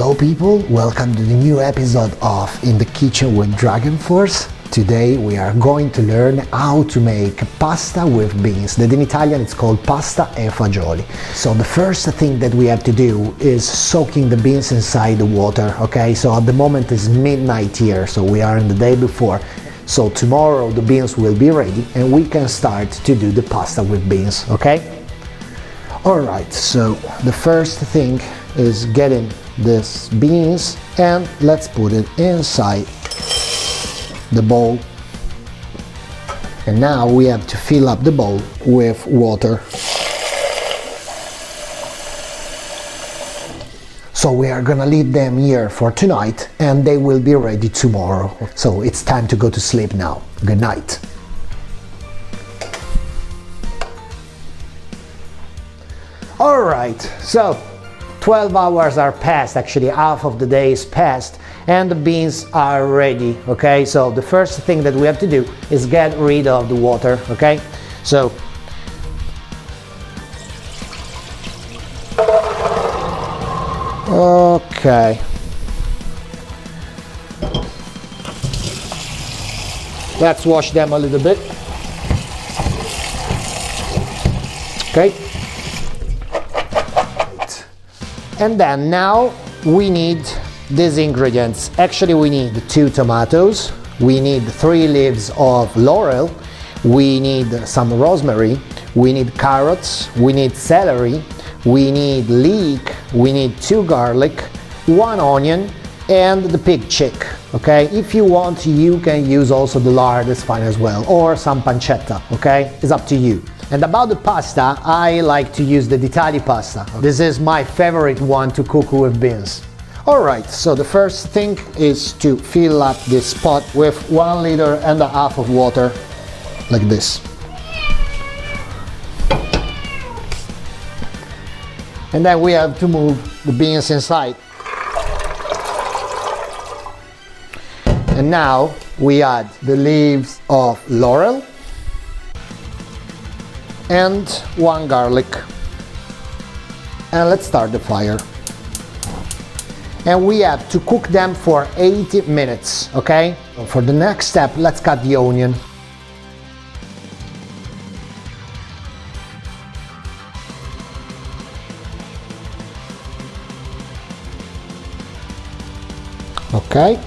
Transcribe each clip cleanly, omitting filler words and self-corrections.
Hello people, welcome to the new episode of In the Kitchen with DragonForce. Today we are going to learn how to make pasta with beans, that in Italian it's called pasta e fagioli. So the first thing that we have to do is soaking the beans inside the water, okay? So at the moment it's midnight here, so we are in the day before. So tomorrow the beans will be ready and we can start to do the pasta with beans, okay? Alright, so the first thing is getting this beans and let's put it inside the bowl. And now we have to fill up the bowl with water. So we are gonna leave them here for tonight and they will be ready tomorrow. So it's time to go to sleep now. Good night. Alright, so 12 hours are passed, actually half of the day is passed, and the beans are ready, okay? So the first thing that we have to do is get rid of the water, okay? So okay, let's wash them a little bit, okay? And then now we need these ingredients. Actually we need 2 tomatoes, we need 3 leaves of laurel, we need some rosemary, we need carrots, we need celery, we need leek, we need 2 garlic, 1 onion and the pig cheek, okay? If you want you can use also the lard, it's fine as well, or some pancetta, okay? It's up to you. And about the pasta, I like to use the Ditali pasta. This is my favorite one to cook with beans. Alright, so the first thing is to fill up this pot with 1.5 liters of water, like this. And then we have to move the beans inside. And now we add the leaves of laurel and 1 garlic, and let's start the fire. And we have to cook them for 80 minutes, okay? So for the next step, let's cut the onion. Okay,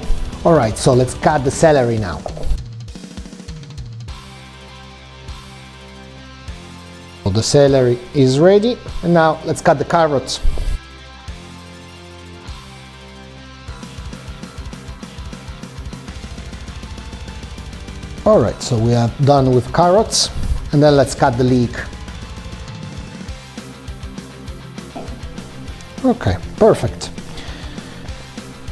all right, so let's cut the celery now. The celery is ready, and now let's cut the carrots. Alright, so we are done with carrots, and then let's cut the leek. Okay, perfect.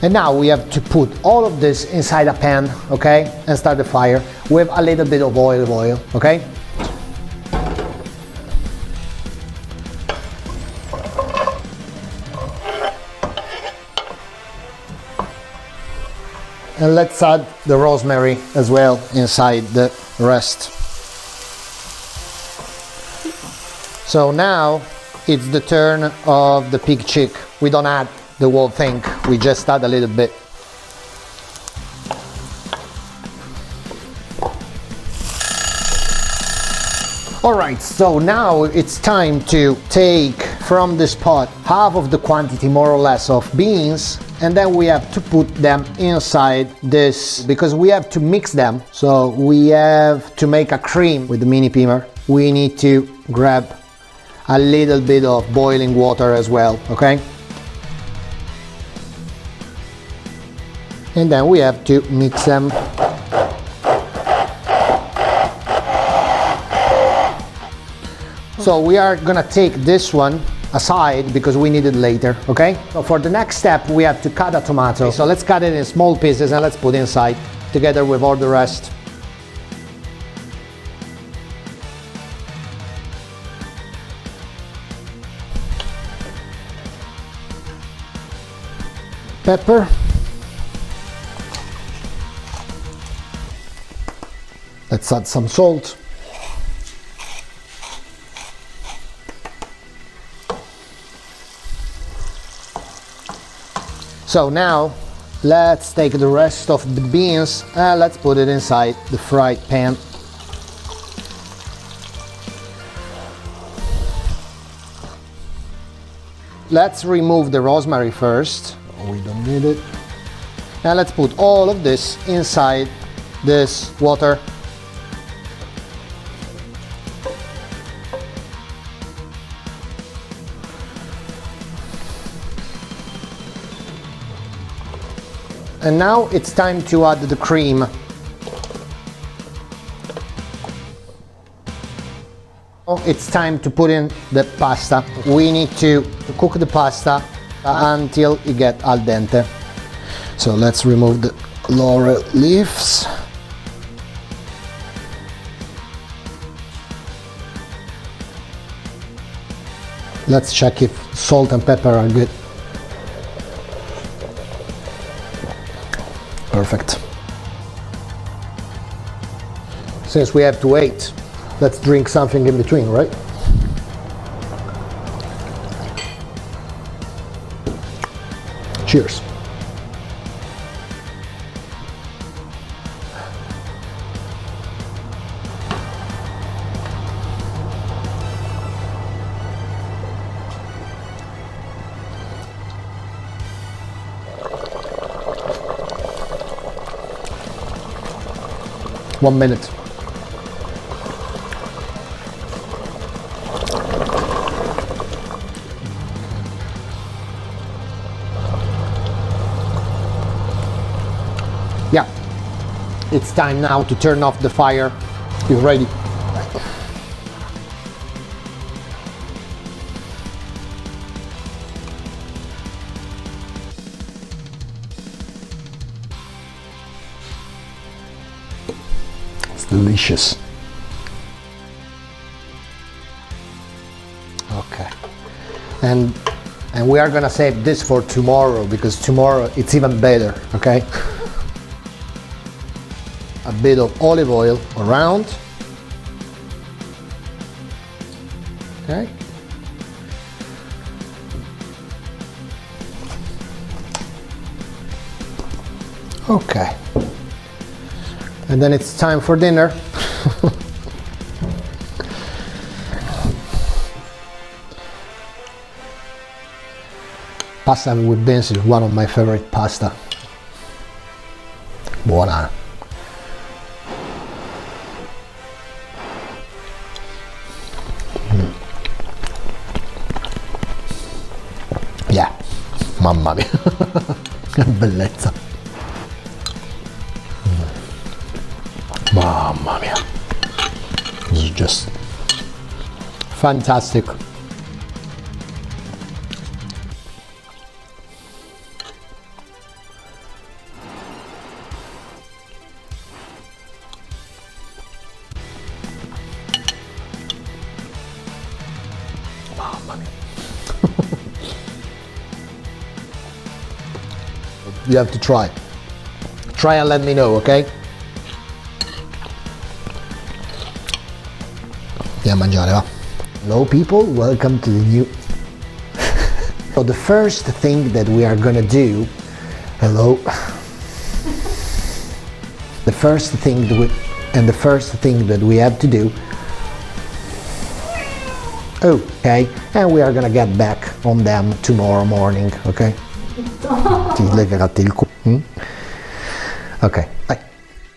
And now we have to put all of this inside a pan, okay, and start the fire with a little bit of olive oil, okay? And let's add the rosemary as well inside the rest. So now it's the turn of the pig cheek. We don't add the whole thing, we just add a little bit. Alright, so now it's time to take from this pot half of the quantity more or less of beans, and then we have to put them inside this because we have to mix them. So we have to make a cream with the mini pimer. We need to grab a little bit of boiling water as well, okay? And then we have to mix them. So we are gonna take this one aside because we need it later, okay? So for the next step we have to cut a tomato. Okay, so let's cut it in small pieces and let's put it inside together with all the rest. Pepper. Let's add some salt. So now let's take the rest of the beans and let's put it inside the fried pan. Let's remove the rosemary first. We don't need it. And let's put all of this inside this water. And now it's time to add the cream. It's time to put in the pasta. We need to cook the pasta until it gets al dente. So let's remove the laurel leaves. Let's check if salt and pepper are good. Perfect. Since we have to wait, let's drink something in between, right? Cheers. One minute. Yeah, it's time now to turn off the fire. You're ready. It's delicious. Okay, and we are gonna save this for tomorrow because tomorrow it's even better. Okay. A bit of olive oil around. Okay. Okay. And then it's time for dinner. Pasta with beans is one of my favorite pasta. Buona. Yeah, mamma mia, che bellezza. Mamma mia, this is just fantastic. Mamma mia. You have to try. Try and let me know, okay? Andiamo a mangiare, va. Hello people, welcome to the new... So the first thing that we are gonna do... Hello. The first thing that we have to do... Okay, and we are gonna get back on them tomorrow morning, okay? Ti legherati il culo. Ok, vai.